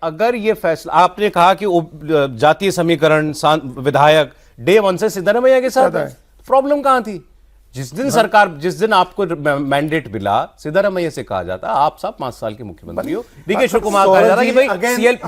अगर ये फैसला आपने कहा कि जातीय समीकरण विधायक डे 1 से सिद्धरामैया के साथ है, प्रॉब्लम कहां थी? जिस दिन आपको मैंडेट मिला, सिद्धरामैया से कहा जाता आप सब 5 साल के मुख्यमंत्री हो, डीके शिव कुमार कहा जाता कि भाई सीएल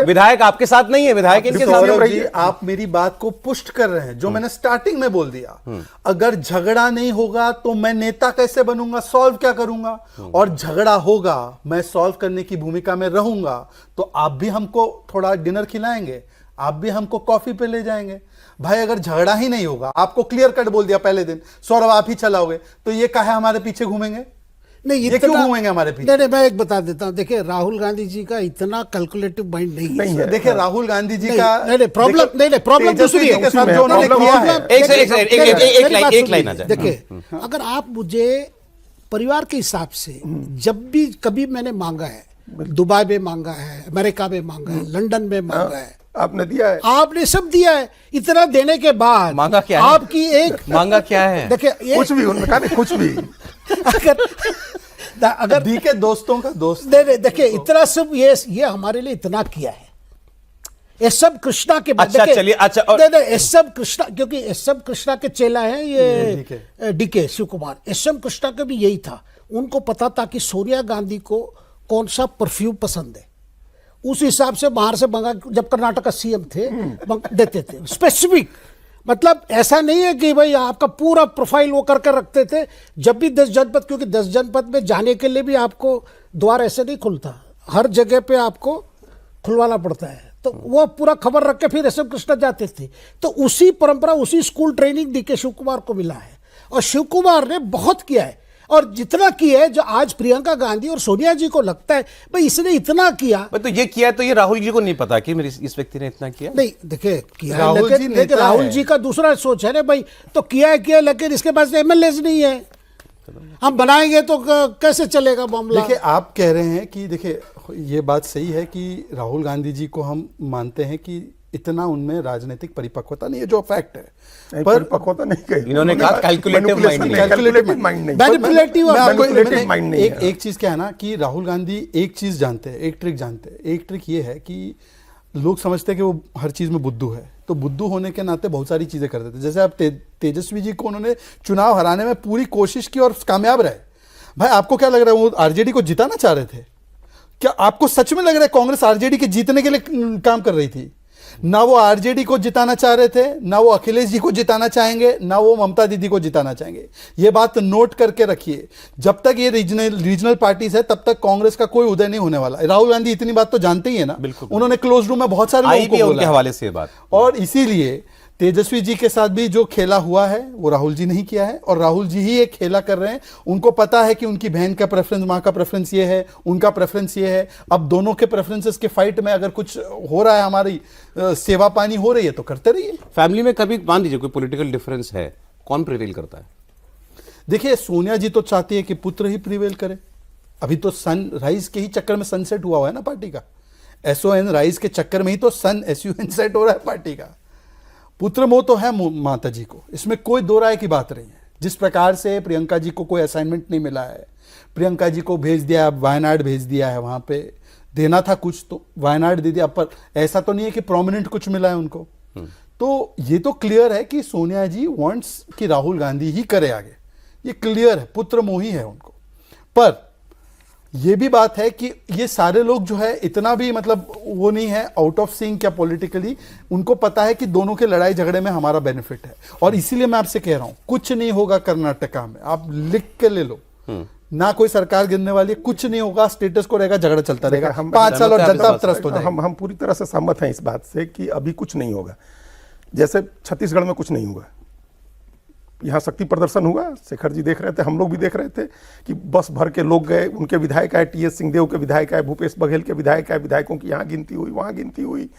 विधायक आपके साथ नहीं है, विधायक इनके साथ है। आप मेरी बात को पुष्ट कर रहे हैं, जो मैंने स्टार्टिंग में बोल दिया। अगर झगड़ा नहीं होगा तो मैं नेता कैसे बनूंगा, सॉल्व क्या करूंगा? और झगड़ा होगा, मैं सॉल्व करने की भूमिका में रहूंगा, तो आप भी हमको थोड़ा डिनर खिलाएंगे, आप भी हमको कॉफी पे ले जाएंगे। भाई अगर झगड़ा ही नहीं होगा, आपको क्लियर कट बोल दिया पहले दिन, सौरभ आप ही चलाओगे, तो ये काहे हमारे पीछे घूमेंगे? नहीं, ये क्यों घूमेंगे हमारे पीछे? नहीं, मैं एक बता देता हूं। देखिए, राहुल गांधी जी का इतना कैलकुलेटिव माइंड नहीं है। देखिए, राहुल गांधी जी का प्रॉब्लम दूसरी है जो उन्होंने किया है। एक लाइन आ जाए। देखिए, अगर आप मुझे परिवार के हिसाब से जब भी कभी मैंने मांगा है, दुबई में मांगा है, अमेरिका में मांगा है, लंदन में मांगा है, आपने दिया है, आपने सब दिया है। इतना देने के बाद मांगा क्या है? आपकी एक मांगा क्या है? देखिए, कुछ भी उन्होंने कहा नहीं, कुछ भी अगर दी के दोस्तों का दोस्त, देखिए, इतना सब ये हमारे लिए इतना किया है। एस सब कृष्णा के बाद, अच्छा चलिए, अच्छा एस सब कृष्णा, क्योंकि एस सब कृष्णा के चेला हैं ये DK Shiva Kumar. S M Krishna का भी यही था, उनको पता था कि सोनिया गांधी को कौन सा परफ्यूम पसंद है, उस हिसाब से बाहर से मंगा, जब कर्नाटक का सीएम थे देते थे स्पेसिफिक। मतलब ऐसा नहीं है कि भाई आपका पूरा प्रोफाइल वो करके रखते थे। जब भी 10 जनपद, क्योंकि 10 जनपद में जाने के लिए भी आपको द्वार ऐसे नहीं खुलता, हर जगह पे आपको खुलवाना पड़ता है, तो वो पूरा खबर रख के फिर एस एम कृष्णा जाते थे। तो उसी परंपरा, उसी school training DK Shiva Kumar को मिला है, और शिव कुमार ने बहुत किया है। और जितना किया है, जो आज प्रियंका गांधी और सोनिया जी को लगता है भाई इसने इतना किया, तो ये किया है, तो ये राहुल जी को नहीं पता कि इस व्यक्ति ने इतना किया? नहीं, देखिए, किया है, राहुल लेकिन राहुल जी का दूसरा सोच है ना भाई, तो किया, लेकिन इसके पास एमएलए नहीं है, हम बनाएंगे तो कैसे चलेगा मामला? देखिए, आप कह रहे हैं कि देखिए, ये बात सही है कि राहुल गांधी जी को हम मानते हैं कि इतना उनमें राजनीतिक परिपक्वता नहीं है, जो फैक्ट है। पर परिपक्वता नहीं कही, इन्होंने कहा कैलकुलेटिव माइंड नहीं। एक चीज क्या है ना कि राहुल गांधी एक चीज जानते हैं, एक ट्रिक जानते हैं। एक ट्रिक ये है कि लोग समझते हैं कि वो हर चीज में बुद्धू है, तो बुद्धू होने के नाते बहुत सारी चीजें कर देते हैं। जैसे आप तेजस्वी जी को उन्होंने चुनाव हराने में पूरी कोशिश की और कामयाब रहे। भाई आपको क्या लग रहा है, वो आरजेडी को जिताना चाह रहे थे? क्या आपको सच में लग रहा है कांग्रेस आरजेडी के जीतने के लिए काम कर रही थी? ना वो आरजेडी को जिताना चाह रहे थे, ना वो अखिलेश जी को जिताना चाहेंगे, ना वो ममता दीदी को जिताना चाहेंगे। ये बात नोट करके रखिए। जब तक ये रीजनल पार्टीज है, तब तक कांग्रेस का कोई उदय नहीं होने वाला। राहुल गांधी इतनी बात तो जानते ही है ना, उन्होंने क्लोज रूम में बहुत सारे लोगों को बोला हवाले से बात। और इसीलिए तेजस्वी जी के साथ भी जो खेला हुआ है वो राहुल जी नहीं किया है, और राहुल जी ही एक खेला कर रहे हैं। उनको पता है कि उनकी बहन का प्रेफरेंस, मां का प्रेफरेंस ये है, उनका प्रेफरेंस ये है। अब दोनों के प्रेफरेंसेस के फाइट में अगर कुछ हो रहा है, हमारी सेवा पानी हो रही है, तो करते रहिए। फैमिली में कभी मान लीजिए कोई पॉलिटिकल डिफरेंस है, कौन प्रिवेल करता है? देखिए, सोनिया जी तो चाहती है कि पुत्र ही प्रिवेल करे। अभी तो सनराइज के ही चक्कर में सनसेट हुआ है ना पार्टी का। SON राइज के चक्कर में ही तो SUN सेट हो रहा है पार्टी का। पुत्र मोह तो है माता जी को, इसमें कोई दो राय की बात नहीं है। जिस प्रकार से प्रियंका जी को कोई असाइनमेंट नहीं मिला है, प्रियंका जी को भेज दिया, वायनाड भेज दिया है, वहां पे देना था कुछ तो वायनाड दे दिया, पर ऐसा तो नहीं है कि प्रोमिनेंट कुछ मिला है उनको। तो ये तो क्लियर है कि सोनिया जी वांट्स कि राहुल गांधी ही करे आगे, ये क्लियर है, पुत्र मोही है उनको। पर ये भी बात है कि ये सारे लोग जो है इतना भी मतलब वो नहीं है आउट ऑफ सिंक क्या पॉलिटिकली, उनको पता है कि दोनों के लड़ाई झगड़े में हमारा बेनिफिट है। और इसीलिए मैं आपसे कह रहा हूं, कुछ नहीं होगा कर्नाटका में, आप लिख के ले लो, ना कोई सरकार गिरने वाली है, कुछ नहीं होगा, स्टेटस को रहेगा, झगड़ा चलता रहेगा 5 साल और जनता त्रस्त हो जाएगी। हम पूरी तरह से सहमत हैं इस बात से कि अभी कुछ नहीं होगा। जैसे छत्तीसगढ़ में कुछ नहीं हुआ, यहाँ शक्ति प्रदर्शन हुआ, शेखर जी देख रहे थे, हम लोग भी देख रहे थे कि बस भर के लोग गए, उनके विधायक आए, TS सिंहदेव के विधायक आए, भूपेश बघेल के विधायक आए, विधायकों की यहाँ गिनती हुई, वहाँ गिनती हुई,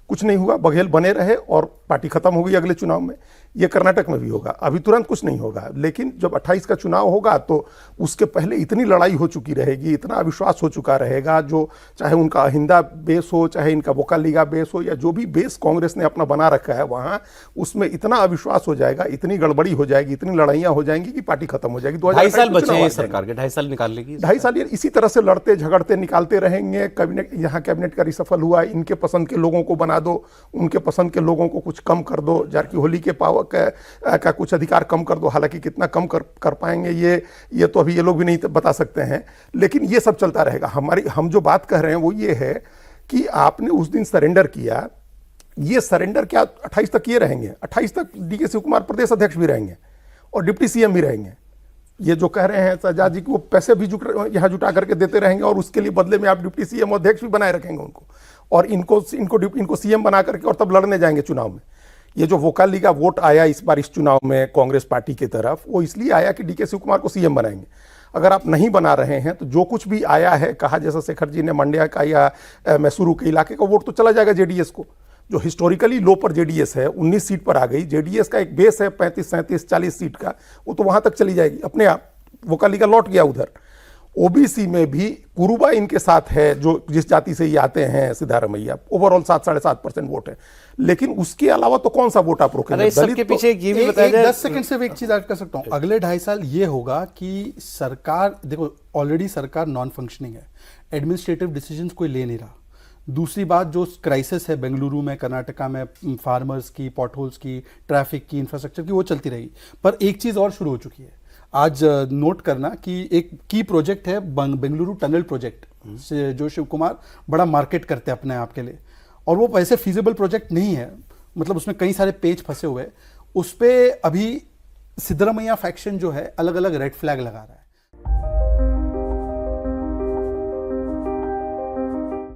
कुछ नहीं हुआ, बघेल बने रहे और पार्टी खत्म हो गई अगले चुनाव में। ये कर्नाटक में भी होगा। अभी तुरंत कुछ नहीं होगा, लेकिन जब 28 का चुनाव होगा तो उसके पहले इतनी लड़ाई हो चुकी रहेगी, इतना अविश्वास हो चुका रहेगा, जो चाहे उनका अहिंदा बेस हो, चाहे इनका वोकालीगा बेस हो, या जो भी बेस कांग्रेस ने अपना बना रखा है वहां, उसमें इतना अविश्वास हो जाएगा, इतनी गड़बड़ी हो जाएगी, इतनी लड़ाइयां हो जाएंगी कि पार्टी खत्म हो जाएगी। 2.5 साल बचे हैं सरकार के, 2.5 साल निकाल लेगी। 2.5 साल इसी तरह से लड़ते झगड़ते निकालते रहेंगे। कैबिनेट, यहाँ कैबिनेट का रिसफल हुआ, इनके पसंद के लोगों को बना दो, उनके पसंद के लोगों को कुछ कम कर दो, जारकीहोली के पावर का कुछ अधिकार कम कर दो। हालांकि कितना कम कर पाएंगे ये तो अभी ये लोग भी नहीं बता सकते हैं, लेकिन ये सब चलता रहेगा। हम जो बात कह रहे हैं वो ये है कि आपने उस दिन सरेंडर किया, ये सरेंडर क्या 28 तक ये रहेंगे? 28 तक डीके शिव कुमार प्रदेश अध्यक्ष भी रहेंगे और डिप्टी सीएम भी रहेंगे। ये जो कह रहे हैं शहजाद जी कि वो पैसे भी यहाँ जुटा करके देते रहेंगे और उसके लिए बदले में आप डिप्टी सीएम अध्यक्ष भी बनाए रखेंगे उनको, और इनको सीएम बना करके और तब लड़ने जाएंगे चुनाव में। ये जो वोकालीगा वोट आया इस बार इस चुनाव में कांग्रेस पार्टी की तरफ, वो इसलिए आया कि डीके शिव कुमार को सीएम बनाएंगे। अगर आप नहीं बना रहे हैं तो जो कुछ भी आया है, कहा जैसा शेखर जी ने मंड्या का या मैसूरू के इलाके का वोट तो चला जाएगा जेडीएस को, जो हिस्टोरिकली लो पर जेडीएस है, 19 सीट पर आ गई। जेडीएस का एक बेस है 35, 37, 40 सीट का, वो तो वहां तक चली जाएगी अपने आप। वोकालीगा लौट गया उधर। ओबीसी में भी कुरुबा इनके साथ है, जो जिस जाति से ये आते हैं सिद्धारमैया, ओवरऑल 7-7.5% वोट है, लेकिन उसके अलावा तो कौन सा वोट आप रोकेंगे? सबके पीछे ये भी बताया जाए। 10 सेकंड से एक चीज ऐड कर सकता हूं। अगले 2.5 साल ये होगा कि सरकार, देखो ऑलरेडी सरकार नॉन फंक्शनिंग है, एडमिनिस्ट्रेटिव डिसीजंस कोई ले नहीं रहा। दूसरी बात, जो क्राइसिस है बेंगलुरु में, कर्नाटका में, फार्मर्स की, पॉटहोल्स की, ट्रैफिक की, इंफ्रास्ट्रक्चर की, वो चलती रहेगी। पर एक चीज और शुरू हो चुकी है, आज नोट करना कि एक की प्रोजेक्ट है बेंगलुरु टनल प्रोजेक्ट, जो शिव कुमार बड़ा मार्केट करते हैं अपने आप के लिए, और वो वैसे फीजिबल प्रोजेक्ट नहीं है, मतलब उसमें कई सारे पेज फंसे हुए हैं। उस पर अभी सिद्धरामैया फैक्शन जो है अलग अलग रेड फ्लैग लगा रहा है।